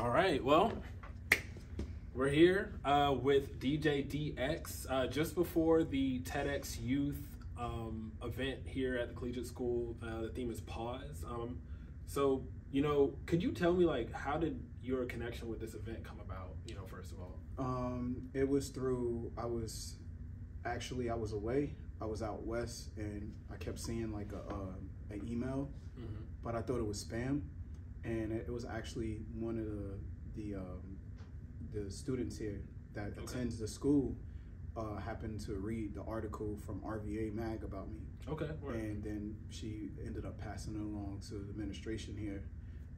All right, well, we're here with DJ DX just before the TEDx Youth event here at the Collegiate School. The theme is Pause. So, could you tell me, like, how did your connection with this event come about, first of all? It was through, I was away. I was out west, and I kept seeing, like, an email, but I thought it was spam. And it was actually one of the students here that attends the school happened to read the article from RVA Mag about me. Okay. Right. And then she ended up passing it along to the administration here,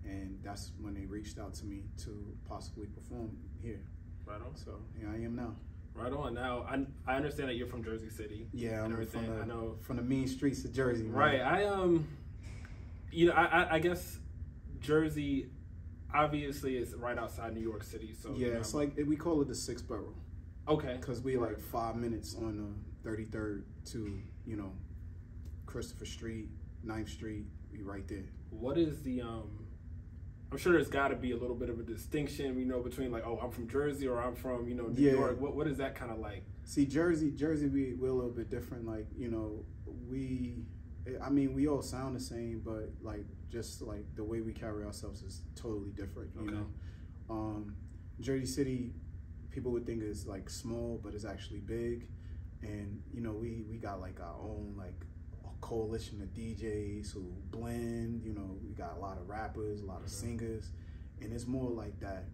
and that's when they reached out to me to possibly perform here. Right on. So here I am now. Right on. Now I understand that you're from Jersey City. Yeah, I'm everything. from the mean streets of Jersey. Man. Right. I guess Jersey, obviously, is right outside New York City. So yeah, it's like we call it the sixth borough. Okay. Because we like 5 minutes on the 33rd to Christopher Street, 9th Street. We right there. What is the I'm sure there's got to be a little bit of a distinction, between like, oh, I'm from Jersey or I'm from New York. What is that kind of like? See, Jersey, we're a little bit different. Like we all sound the same, but like just like the way we carry ourselves is totally different. You know, Jersey City, people would think is like small, but it's actually big, and we got like our own like a coalition of DJs who blend. We got a lot of rappers, a lot of singers, and it's more like that.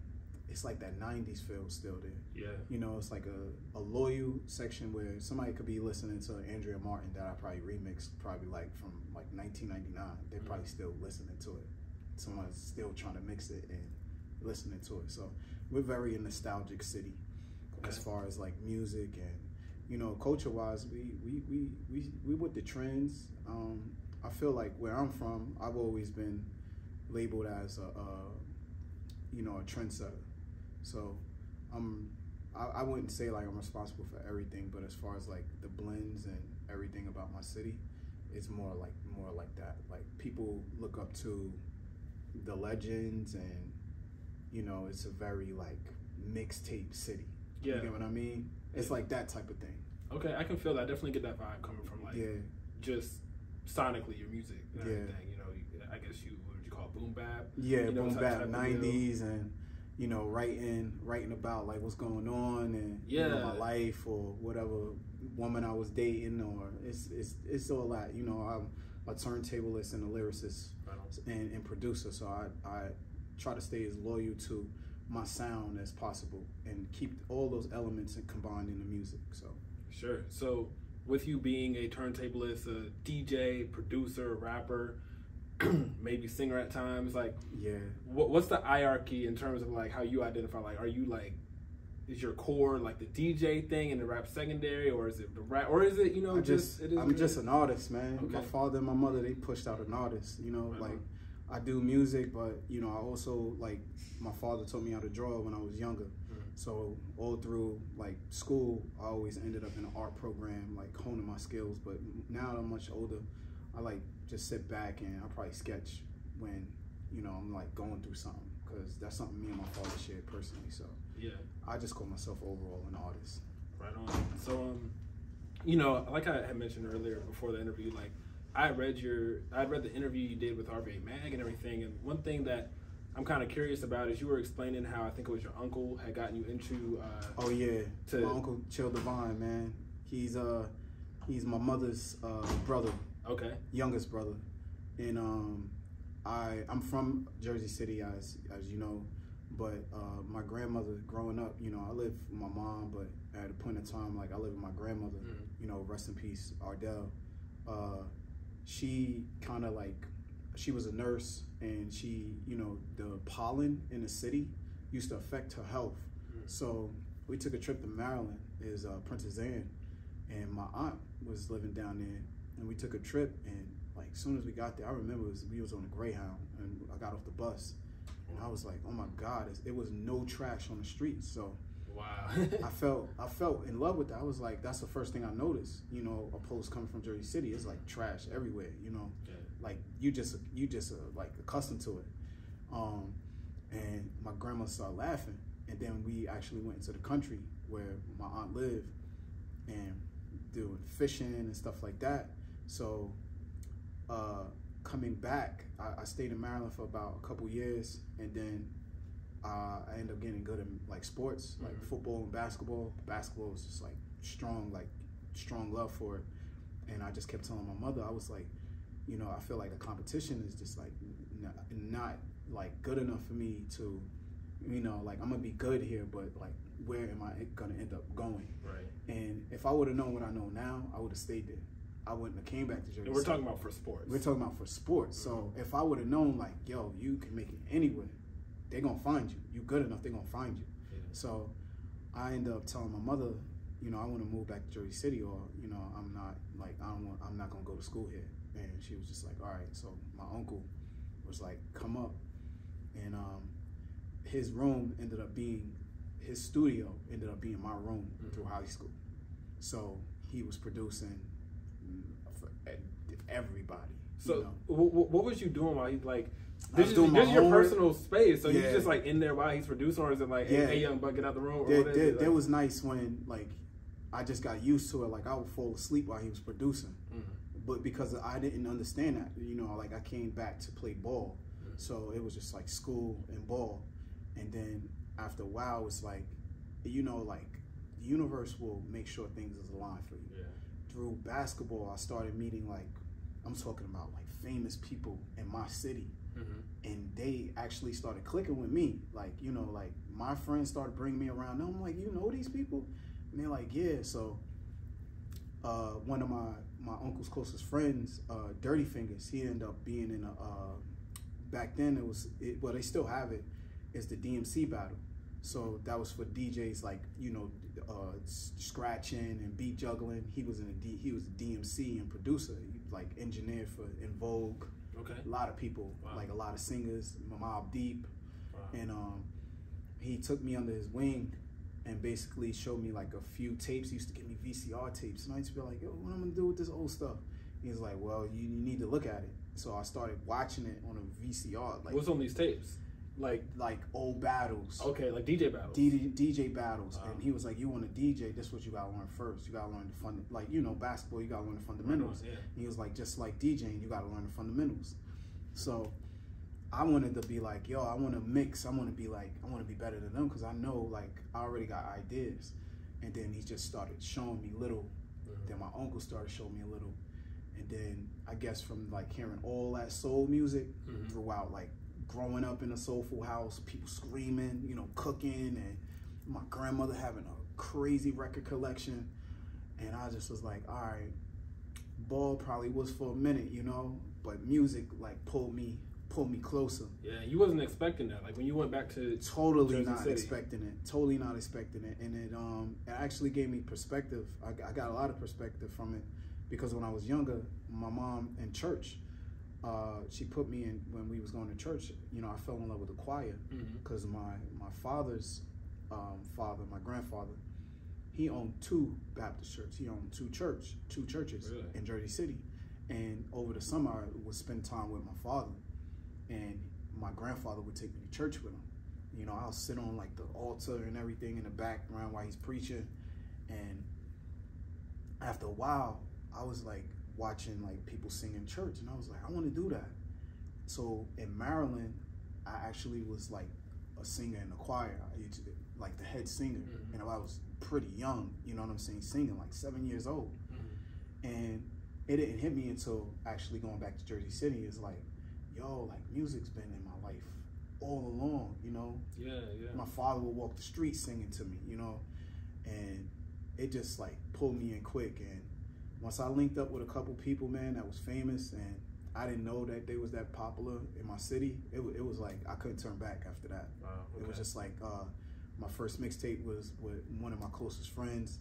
It's like that 90s feel still there. Yeah. It's like a loyal section where somebody could be listening to Andrea Martin that I probably remixed like from like 1999. They're probably still listening to it. Someone's still trying to mix it and listening to it. So we're very a nostalgic city as far as like music and culture wise. We with the trends. I feel like where I'm from, I've always been labeled as a trendsetter. So I wouldn't say like I'm responsible for everything, but as far as like the blends and everything about my city, it's more like that. Like people look up to the legends, and it's a very like mixtape city. Yeah. You get what I mean? It's like that type of thing. Okay, I can feel that. I definitely get that vibe coming from like just sonically your music and everything. I guess what would you call it, boom bap? Yeah, boom bap, 90s, and writing about like what's going on and my life or whatever woman I was dating, or it's all that. I'm a turntablist and a lyricist and producer, so I try to stay as loyal to my sound as possible and keep all those elements and combined in the music. So sure. So with you being a turntablist, a DJ, producer, rapper, maybe singer at times, like what's the hierarchy in terms of like how you identify? Like, are you like, is your core like the DJ thing and the rap secondary, or is it the rap, or is it I'm just an artist, man. Okay. My father and my mother, they pushed out an artist. Like I do music, but I also like my father taught me how to draw when I was younger. So all through like school, I always ended up in an art program, like honing my skills. But now that I'm much older, I like just sit back and I probably sketch when I'm like going through something, because that's something me and my father shared personally. So I just call myself overall an artist. Right on. So like I had mentioned earlier before the interview, like I read the interview you did with RVA Mag and everything, and one thing that I'm kind of curious about is you were explaining how I think it was your uncle had gotten you into my uncle Chill Divine, man. He's my mother's brother. Okay. Youngest brother. And I'm from Jersey City, as you know, but my grandmother growing up, I lived with my mom, but at a point in time, like I lived with my grandmother, rest in peace, Ardell. She kind of like, she was a nurse, and she, the pollen in the city used to affect her health. So we took a trip to Maryland, is Princess Anne, and my aunt was living down there, and we took a trip, and like as soon as we got there, I remember we was on a Greyhound, and I got off the bus, and I was like, oh my God, it was no trash on the streets. So wow. I felt in love with that. I was like, that's the first thing I noticed, a post coming from Jersey City, it's like trash everywhere, like you just like accustomed to it. And my grandma started laughing. And then we actually went into the country where my aunt lived and doing fishing and stuff like that. So coming back, I stayed in Maryland for about a couple years, and then I ended up getting good in like sports, like football and basketball. Basketball was just like strong love for it. And I just kept telling my mother, I was like, you know, I feel like the competition is just like not like good enough for me to, you know, like I'm gonna be good here, but like where am I gonna end up going? Right. And if I would have known what I know now, I would have stayed there. I wouldn't have came back to Jersey. And we're talking about for sports. We're talking about for sports. So if I would have known, like, yo, you can make it anywhere, they're gonna find you. You good enough, they're gonna find you. Yeah. So I ended up telling my mother, you know, I want to move back to Jersey City, or you know, I'm not gonna go to school here. And she was just like, all right. So my uncle was like, come up, and his room ended up being, his studio ended up being my room through high school. So he was producing for everybody. So you know? What was you doing while he like? This is your homework. personal space, so you're just like in there while he's producing, or is it like, hey young buck, get out the room? Or what is it? That was nice when like I just got used to it. Like I would fall asleep while he was producing, but because I didn't understand that, you know, like I came back to play ball, so it was just like school and ball, and then after a while it's like, you know, like the universe will make sure things is aligned for you. Yeah. Through basketball, I started meeting like, I'm talking about like famous people in my city. And they actually started clicking with me. Like, you know, like my friends started bringing me around. And I'm like, you know these people? And they're like, yeah. So one of my uncle's closest friends, Dirty Fingers, he ended up being in back then well, they still have it, it's the DMC battle. So that was for DJs like, you know, scratching and beat juggling. He was a DMC and producer, like engineered for In Vogue. Okay. A lot of people, like a lot of singers, Mobb Deep, and he took me under his wing and basically showed me like a few tapes. He used to give me VCR tapes, and I used to be like, yo, what am I gonna do with this old stuff? He was like, well, you need to look at it. So I started watching it on a VCR. Like, what's on these tapes? Like old battles. Okay, like DJ battles. DJ battles. And he was like, you want to DJ, this is what you gotta learn first. You gotta learn the like, you know, basketball, you gotta learn the fundamentals. Yeah. And he was like, just like DJing, you gotta learn the fundamentals. So I wanted to be like, yo, I want to mix. I want to be better than them, because I know, like, I already got ideas. And then he just started showing me little. Then my uncle started showing me a little. And then I guess from like hearing all that soul music throughout, like growing up in a soulful house, people screaming, you know, cooking, and my grandmother having a crazy record collection. And I just was like, all right, ball probably was for a minute, you know, but music like pulled me closer. Yeah, you wasn't expecting that. Like when you went back to totally not expecting it. Totally not expecting it. And it actually gave me perspective. I got a lot of perspective from it, because when I was younger, my mom in church, she put me in, when we was going to church, you know, I fell in love with the choir, because my father's father, my grandfather, he owned 2 Baptist churches. He owned 2 churches in Jersey City. And over the summer, I would spend time with my father, and my grandfather would take me to church with him. You know, I'll sit on like the altar and everything in the background while he's preaching. And after a while, I was like watching like people sing in church, and I was like, I want to do that. So in Maryland, I actually was like a singer in the choir. I used to be like the head singer, and I was pretty young, you know what I'm saying, singing, like 7 years old. And it didn't hit me until actually going back to Jersey City. It's like, yo, like music's been in my life all along, you know? Yeah. My father would walk the street singing to me, you know? And it just like pulled me in quick. And once I linked up with a couple people, man, that was famous, and I didn't know that they was that popular in my city, it was like, I couldn't turn back after that. Wow, okay. It was just like, my first mixtape was with one of my closest friends,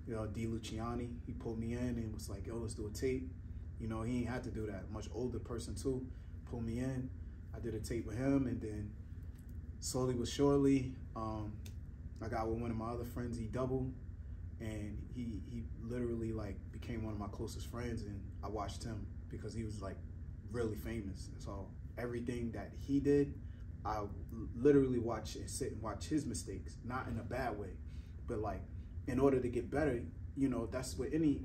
you know, D. Luciani. He pulled me in and was like, yo, let's do a tape. You know, he ain't had to do that. Much older person too, pulled me in. I did a tape with him, and then slowly but surely, I got with one of my other friends, E-Double, and he literally like became one of my closest friends, and I watched him because he was like really famous. And so everything that he did, I literally watch and sit and watch his mistakes, not in a bad way, but like in order to get better. You know, that's what any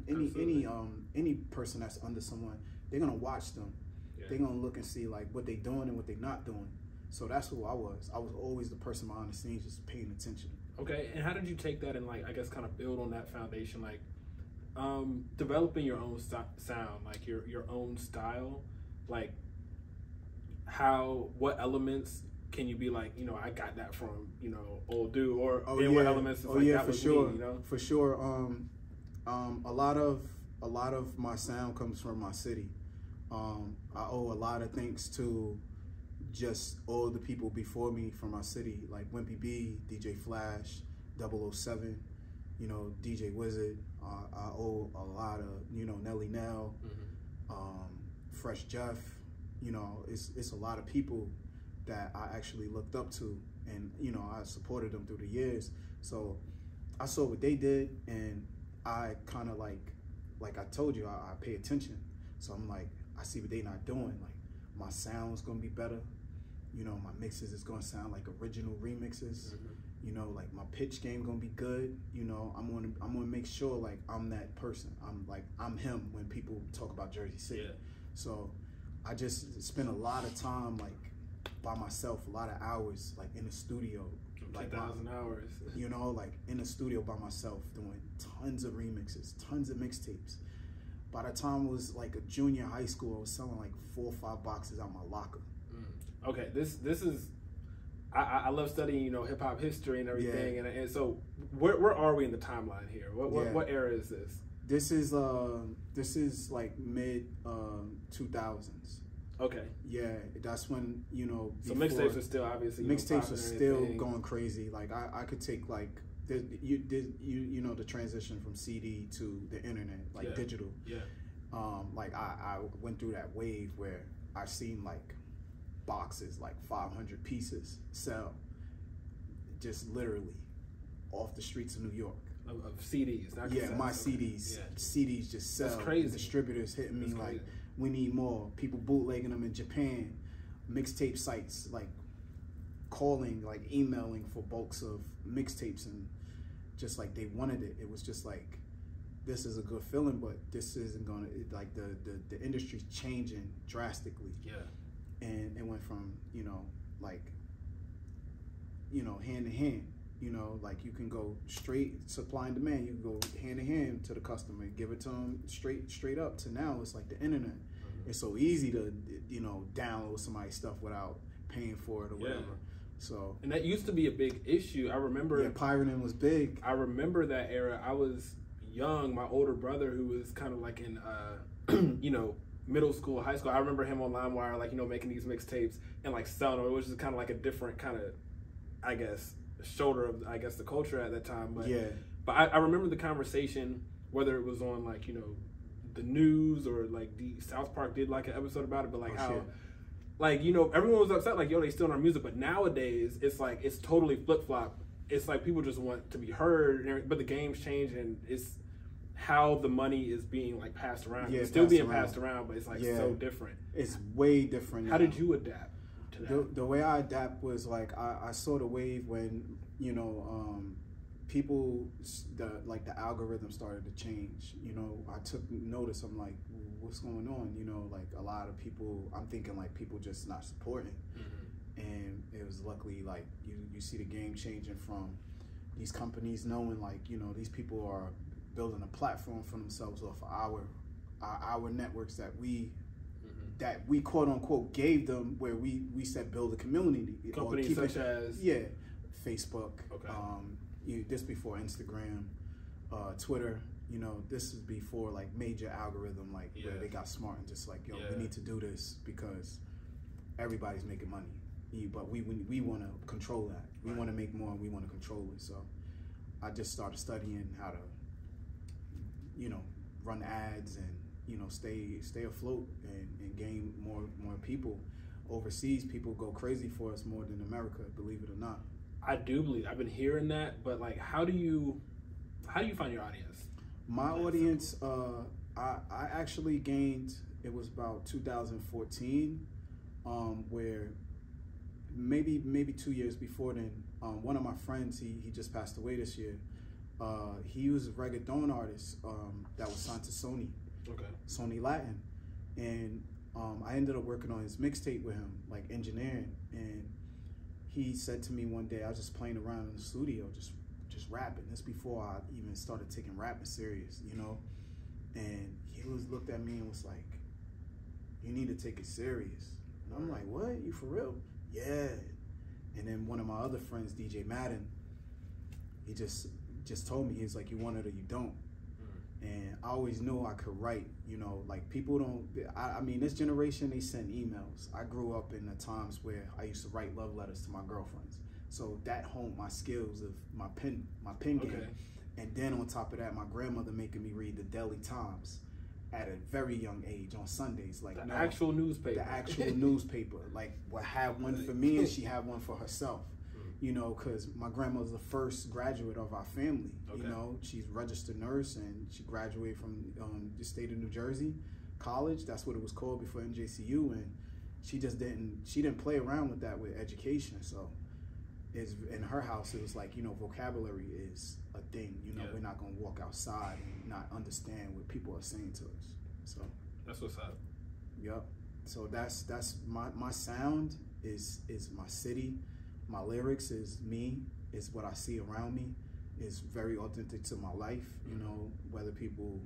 person that's under someone, they're gonna watch them. Yeah. They're gonna look and see like what they doing and what they not doing. So that's who I was. I was always the person behind the scenes, just paying attention. Okay, and how did you take that and like I guess kind of build on that foundation, like developing your own sound, like your own style, like what elements can you be like, you know, I got that from, you know, old dude, or what elements is like that for was sure, me, you know? For sure. A lot of my sound comes from my city. I owe a lot of thanks to just all the people before me from my city, like Wimpy B, DJ Flash, 007, you know, DJ Wizard. I owe a lot of, you know, Nelly Nell, Fresh Jeff. You know, it's a lot of people that I actually looked up to, and you know, I supported them through the years. So I saw what they did, and I kind of like I told you, I pay attention. So I'm like, I see what they not doing. Like my sound's gonna be better. You know, my mixes is gonna sound like original remixes. You know, like my pitch game gonna be good. You know, I'm gonna make sure like I'm that person. I'm him when people talk about Jersey City. Yeah. So I just spent a lot of time like by myself, a lot of hours like in the studio. Like 2,000 hours. You know, like in the studio by myself doing tons of remixes, tons of mixtapes. By the time I was like a junior high school, I was selling like 4 or 5 boxes out my locker. Okay, this is I love studying, you know, hip hop history and everything, and so where are we in the timeline here? What era is this? This is like mid 2000s. Okay. Yeah, that's when, you know. So mixtapes are still obviously. Mixtapes are still going crazy. Like I could take like you know the transition from CD to the internet, like digital. Yeah. Like I went through that wave where I seen like boxes like 500 pieces sell, just literally off the streets of New York. Of CDs, not cassettes. My CDs. Yeah. CDs just sell. That's crazy. Distributors hitting me like, we need more. People bootlegging them in Japan. Mixtape sites like calling, like emailing for bulks of mixtapes, and just like they wanted it. It was just like, this is a good feeling, but this isn't gonna, like the industry's changing drastically. Yeah. And it went from, you know, like, you know, hand to hand. You know, like you can go straight supply and demand. You can go hand in hand to the customer, give it to them straight up. To now, it's like the internet. It's so easy to, you know, download somebody's stuff without paying for it or whatever. So, and that used to be a big issue. I remember. Yeah, pirating was big. I remember that era. I was young. My older brother, who was kind of like in, you know, middle school, high school. I remember him on LimeWire, like, you know, making these mixtapes and like selling them, which is kind of like a different kind of, I guess, shoulder of, I guess, the culture at that time. But but I remember the conversation, whether it was on like, you know, the news or like the South Park did like an episode about it, but like like, you know, everyone was upset like, yo, they still in our music. But nowadays it's like it's totally flip-flop. It's like people just want to be heard, but the game's changed, and it's how the money is being like passed around. It's still being passed around, but it's like so different. It's way different now. How did you adapt to that? The way I adapt was like I saw the wave when, you know, people, the algorithm started to change. You know, I took notice. I'm like, what's going on? You know, like a lot of people, I'm thinking like people just not supporting. And it was luckily like you see the game changing from these companies knowing like, you know, these people are building a platform for themselves off of our networks that we quote unquote gave them, where we said build a community. Companies such as Facebook. Okay. This before Instagram, Twitter. You know, this is before like major algorithm, like where they got smart and just like, yo, we need to do this because everybody's making money. But we want to control that. We want to make more, and we want to control it. So I just started studying how to, you know, run ads and, you know, stay afloat and gain more people. Overseas, people go crazy for us more than America, believe it or not. I do believe. I've been hearing that, but like, how do you find your audience? My audience, I actually gained. It was about 2014, where maybe 2 years before then, one of my friends, he just passed away this year. He was a reggaeton artist that was signed to Sony, Sony Latin, and I ended up working on his mixtape with him, like engineering. And he said to me one day, I was just playing around in the studio, just rapping. This before I even started taking rapping serious, you know. And he looked at me and was like, "You need to take it serious." And I'm like, "What? You for real?" "Yeah." And then one of my other friends, DJ Madden, he just told me, he's like, "You want it or you don't." And I always knew I could write, you know, like people don't, I mean, this generation, they send emails. I grew up in the times where I used to write love letters to my girlfriends. So that honed my skills of my pen game. And then on top of that, my grandmother making me read the Daily Times at a very young age on Sundays. Like the actual newspaper. The actual newspaper. Like, would have one for me and she had one for herself. You know, because my grandmother's the first graduate of our family. You know, she's a registered nurse and she graduated from the state of New Jersey college. That's what it was called before NJCU. And she just didn't play around with that with education. So in her house, it was like, you know, vocabulary is a thing. You know, we're not going to walk outside and not understand what people are saying to us. So that's what's up. Yep. So that's my sound is my city. My lyrics is me, is what I see around me, is very authentic to my life, you know, whether people,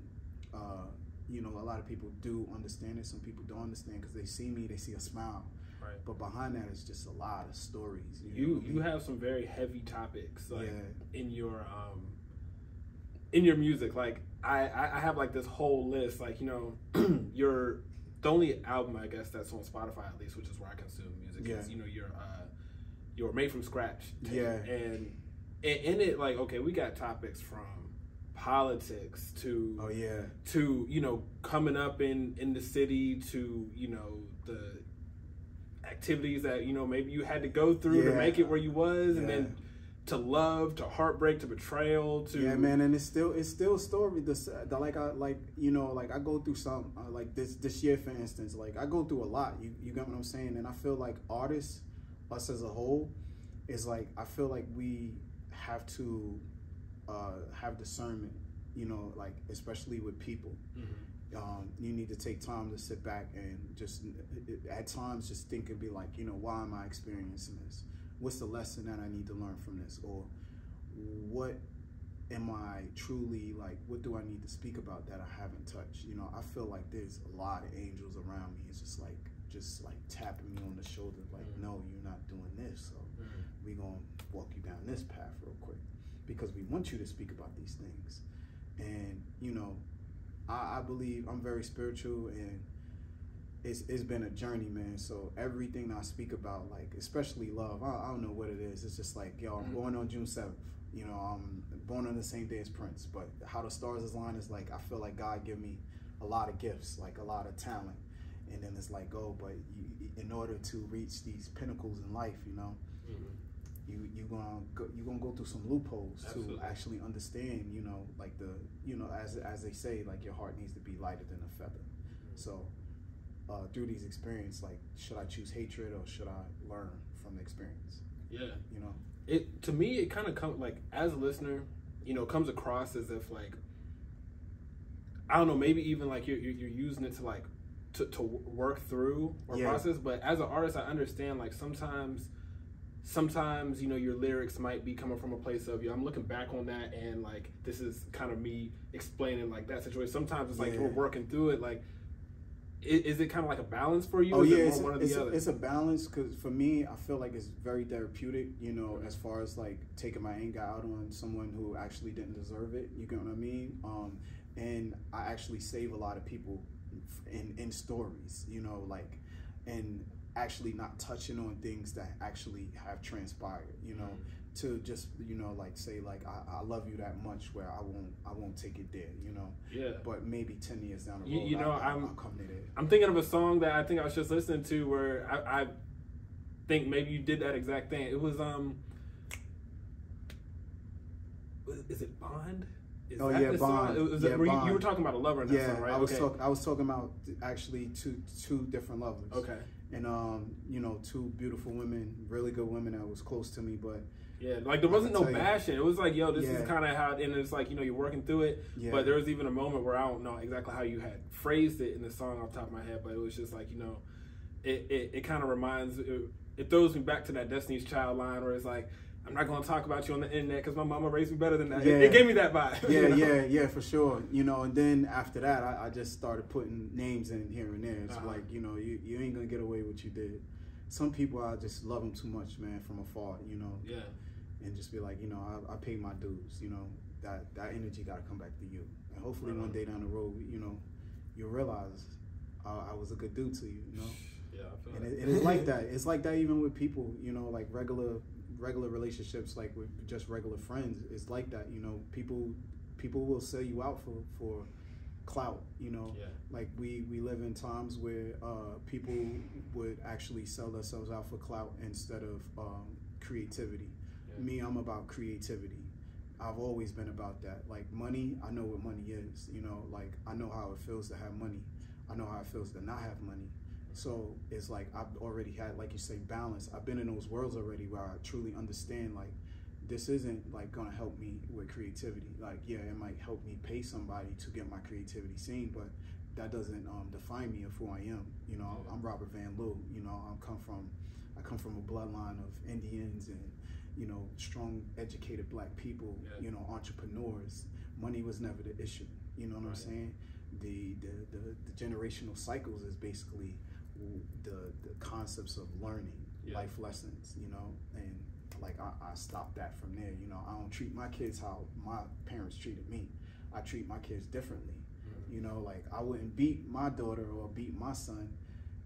you know, a lot of people do understand it, some people don't understand because they see me, they see a smile. Right. But behind that is just a lot of stories. You have some very heavy topics like in your music. Like I have like this whole list, like, you know, the only album I guess that's on Spotify at least, which is where I consume music, is, you know, your Made from Scratch tape. And in it, like, okay, we got topics from politics to to, you know, coming up in the city, to, you know, the activities that, you know, maybe you had to go through to make it where you was, and then to love, to heartbreak, to betrayal, to man. And it's still story. Like you know, like I go through some like this year, for instance, like I go through a lot. You get what I'm saying? And I feel like artists, us as a whole, is like, I feel like we have to have discernment, you know, like especially with people. You need to take time to sit back and just at times just think and be like, you know, why am I experiencing this? What's the lesson that I need to learn from this? Or what am I truly, like, what do I need to speak about that I haven't touched? You know, I feel like there's a lot of angels around me. It's just like tapping me on the shoulder, like, no, you're not doing this. So we're going to walk you down this path real quick because we want you to speak about these things. And, you know, I believe I'm very spiritual, and it's been a journey, man. So everything I speak about, like, especially love, I don't know what it is. It's just like, yo, I'm born on June 7th. You know, I'm born on the same day as Prince. But how the stars is aligned is like, I feel like God give me a lot of gifts, like a lot of talent. And then it's like, oh, but in order to reach these pinnacles in life, you know, you're gonna go through some loopholes to actually understand, you know, like as they say, like your heart needs to be lighter than a feather. So through these experiences, like, should I choose hatred or should I learn from the experience? Yeah, you know, to me it kind of comes like, as a listener, you know, comes across as if, like, I don't know, maybe even like you're using it to like to work through or process. But as an artist, I understand, like, sometimes, you know, your lyrics might be coming from a place of, I'm looking back on that and, like, this is kind of me explaining, like, that situation. Sometimes it's like we're working through it. Like, is it kind of like a balance for you? It's a balance, because for me, I feel like it's very therapeutic, you know, as far as like taking my anger out on someone who actually didn't deserve it. You get what I mean? And I actually save a lot of people in stories, you know, like, and actually not touching on things that actually have transpired, you know, to just, you know, like, say, like, I love you that much where I won't take it there, you know. But maybe 10 years down the road, you know, I'll come to there. I'm thinking of a song that I think I was just listening to where I think maybe you did that exact thing. It was is it Bond? Is that the Bond. Song? Yeah, Bond. You were talking about a lover in that song, right? I was talking about actually two different lovers. Okay. And you know, two beautiful women, really good women that was close to me, but yeah, like there wasn't no bashing. It was like, yo, this is kind of how, and it's like, you know, you're working through it. Yeah. But there was even a moment where I don't know exactly how you had phrased it in the song off the top of my head, but it was just like, you know, it kind of reminds, it throws me back to that Destiny's Child line where it's like, I'm not going to talk about you on the internet because my mama raised me better than that. Yeah. It gave me that vibe. Yeah, you know? yeah, for sure. You know, and then after that, I just started putting names in here and there. It's like, you know, you ain't going to get away with what you did. Some people, I just love them too much, man, from afar, you know. Yeah. And just be like, you know, I paid my dues, you know. That energy got to come back to you. And hopefully one day down the road, you know, you'll realize I was a good dude to you, you know. Yeah, I feel and it is like that. It's like that even with people, you know, like regular relationships, like with just regular friends. It's like that, you know. People will sell you out for clout, you know. Yeah. Like we live in times where people would actually sell themselves out for clout instead of creativity. Yeah. Me, I'm about creativity. I've always been about that. Like money, I know what money is, you know. Like I know how it feels to have money. I know how it feels to not have money. So it's like I've already had, like you say, balance. I've been in those worlds already where I truly understand, like, this isn't like gonna help me with creativity. Like, yeah, it might help me pay somebody to get my creativity seen, but that doesn't define me of who I am. You know, I'm Robert Van Loo. You know, I come from a bloodline of Indians and, you know, strong, educated Black people. Yeah. You know, entrepreneurs. Money was never the issue. You know what I'm saying? The generational cycles is basically the concepts of learning, life lessons, you know, and like I stopped that from there. You know, I don't treat my kids how my parents treated me. I treat my kids differently. You know, like I wouldn't beat my daughter or beat my son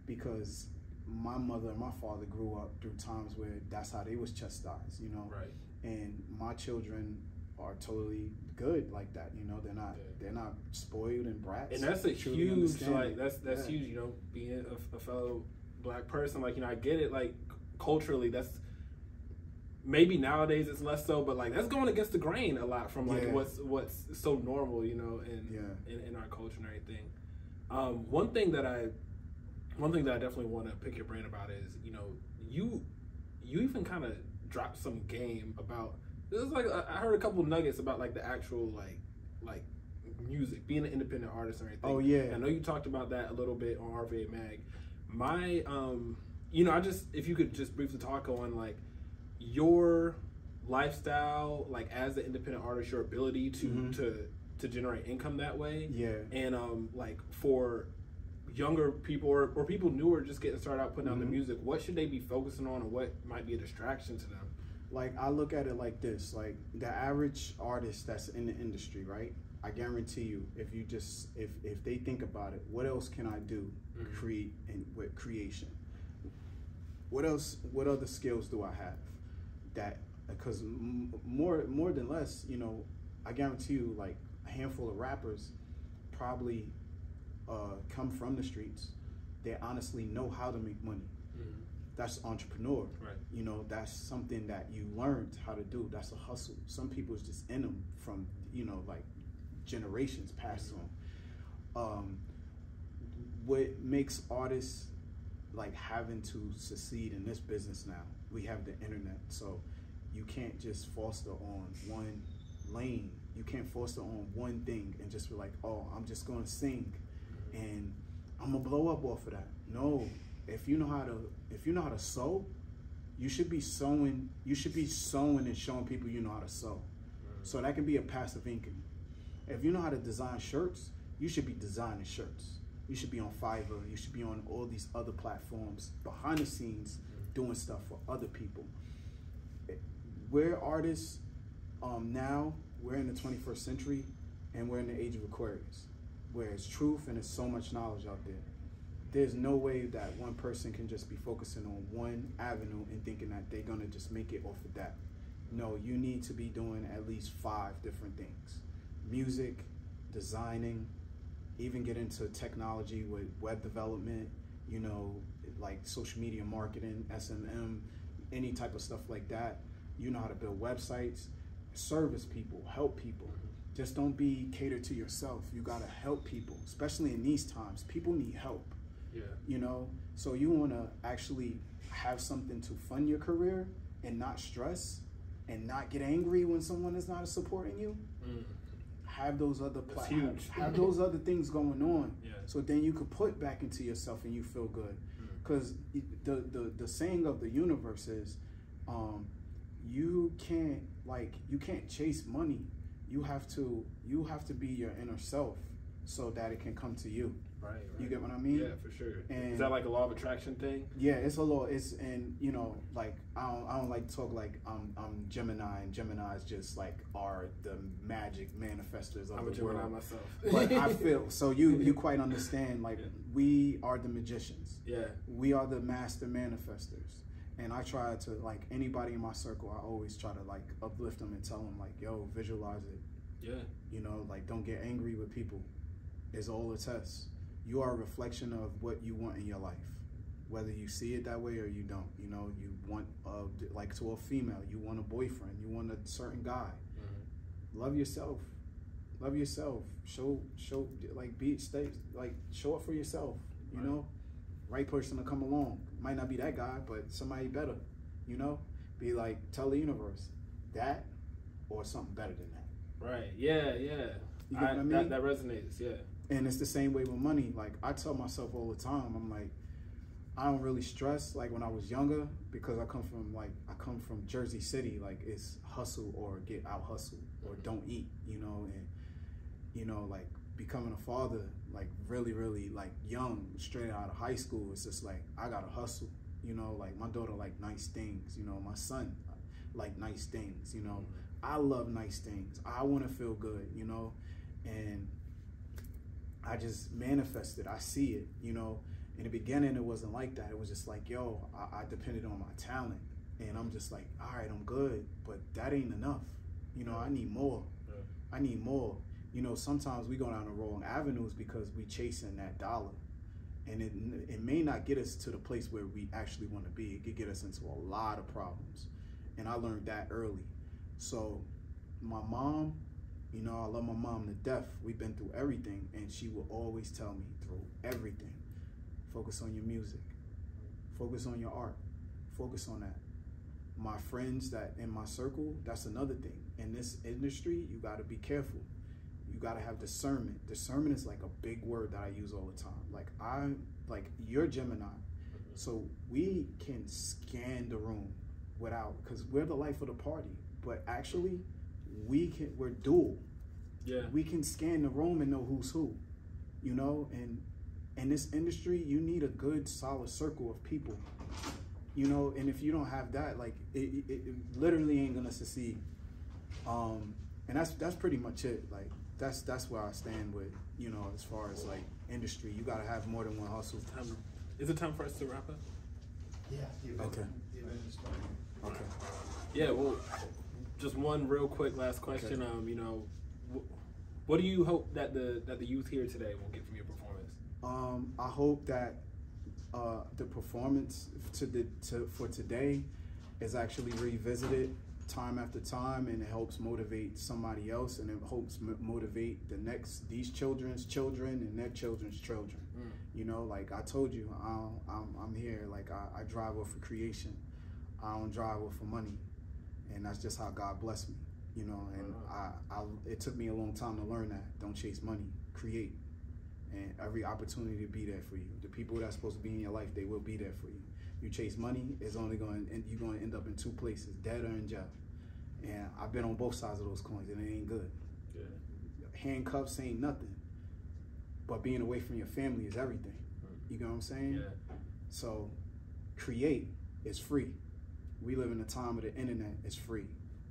because my mother and my father grew up through times where that's how they was chastised, you know. Right. And my children are totally good like that, you know. They're not spoiled and brats. And that's a huge, like that's huge, you know, being a fellow Black person. Like, you know, I get it, like culturally that's maybe nowadays it's less so, but like that's going against the grain a lot from like what's so normal, you know, in our culture and everything. One thing that I definitely want to pick your brain about is, you know, you even kind of dropped some game about. This is like I heard a couple nuggets about like the actual like music, being an independent artist and everything. Oh yeah. I know you talked about that a little bit on RVA Mag. My you know, if you could just briefly talk on like your lifestyle, like as an independent artist, your ability to generate income that way. Yeah. And like for younger people or people newer just getting started out putting out the music, what should they be focusing on and what might be a distraction to them? Like, I look at it like this, like the average artist that's in the industry, right? I guarantee you, if they think about it, what else can I do create with creation? What other skills do I have that, because more than less, you know, I guarantee you like a handful of rappers probably come from the streets. They honestly know how to make money. That's entrepreneur, right? You know, that's something that you learned how to do. That's a hustle. Some people is just in them from, you know, like generations passed on. What makes artists like having to succeed in this business now? We have the internet, so you can't just foster on one lane. You can't foster on one thing and just be like, oh, I'm just gonna sing and I'm gonna blow up off of that. No. If you know how to sew, you should be sewing. You should be sewing and showing people you know how to sew. So that can be a passive income. If you know how to design shirts, you should be designing shirts. You should be on Fiverr. You should be on all these other platforms behind the scenes doing stuff for other people. We're artists now. We're in the 21st century, and we're in the age of Aquarius, where it's truth and there's so much knowledge out there. There's no way that one person can just be focusing on one avenue and thinking that they're gonna just make it off of that. No, you need to be doing at least 5 different things. Music, designing, even get into technology with web development, you know, like social media marketing, SMM, any type of stuff like that. You know how to build websites, service people, help people. Just don't be catered to yourself. You gotta help people, especially in these times. People need help. Yeah. You know, so you want to actually have something to fund your career and not stress and not get angry when someone is not supporting you. Have those other have those other things going on. Yeah. So then you could put back into yourself and you feel good. Because the saying of the universe is, you can't chase money. You have to be your inner self so that it can come to you. Right. You get what I mean? Yeah, for sure. And is that like a law of attraction thing? Yeah, it's a law. And you know, like I don't like to talk like I'm Gemini, and Geminis just like are the magic manifestors of I'm a the Gemini world. myself. But I feel so you quite understand. Like we are the magicians. Yeah. We are the master manifestors. And I try to, like, anybody in my circle, I always try to like uplift them and tell them like, yo, visualize it. Yeah. You know, like don't get angry with people. It's all a test. You are a reflection of what you want in your life, whether you see it that way or you don't. You know, you want like to a female, you want a boyfriend, you want a certain guy. Love yourself. Love yourself. Show like show up for yourself. You know, right person to come along. Might not be that guy, but somebody better. You know, be like, tell the universe that or something better than that. Right. Yeah. Yeah. You get what I mean? That resonates. Yeah. And it's the same way with money. Like I tell myself all the time, I'm like, I don't really stress like when I was younger because I come from Jersey City. Like it's hustle or get out hustle or don't eat, you know, and you know, like becoming a father, like really, really like young, straight out of high school. It's just like, I gotta hustle, you know, like my daughter like nice things, you know, my son like nice things, you know, I love nice things. I want to feel good, you know, and I just manifested. I see it, you know. In the beginning, it wasn't like that. It was just like, yo, I depended on my talent. And I'm just like, all right, I'm good, but that ain't enough. You know, I need more. I need more. You know, sometimes we go down the wrong avenues because we chasing that dollar. And it may not get us to the place where we actually want to be. It could get us into a lot of problems. And I learned that early. So my mom, you know, I love my mom to death. We've been through everything, and she will always tell me through everything, focus on your music, focus on your art, focus on that. My friends that in my circle, that's another thing. In this industry, you got to be careful. You got to have discernment. Discernment is like a big word that I use all the time. You're Gemini, so we can scan the room because we're the life of the party, but actually, we're dual. Yeah. We can scan the room and know who's who, you know, and in this industry, you need a good solid circle of people, you know, and if you don't have that, like it literally ain't gonna succeed. And that's pretty much it. Like that's where I stand with, you know, as far as like industry, you gotta have more than one hustle. Is it time for us to wrap up? Yeah. Okay. Okay. Yeah, well, just one real quick last question. Okay. You know, what do you hope that the youth here today will get from your performance? I hope that the performance for today is actually revisited time after time, and it helps motivate somebody else, and it helps motivate these children's children and their children's children. You know, like I told you, I'm here. Like I drive off for creation. I don't drive off for money. And that's just how God blessed me, you know, and it took me a long time to learn that. Don't chase money, create. And every opportunity to be there for you. The people that's supposed to be in your life, they will be there for you. You chase money, you're going to end up in two places, dead or in jail. And I've been on both sides of those coins, and it ain't good. Yeah. Handcuffs ain't nothing, but being away from your family is everything. You know what I'm saying? Yeah. So create is free. We live in a time of the internet. It's free.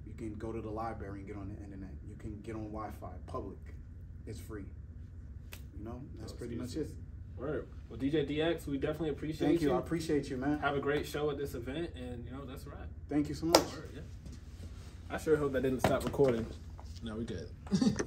You can go to the library and get on the internet. You can get on Wi-Fi, public. It's free. You know, that's pretty much it. Word. Well, DJ DX, we definitely appreciate you. Thank you. I appreciate you, man. Have a great show at this event, and you know, that's right. Thank you so much. Word, yeah. I sure hope that didn't stop recording. No, we good.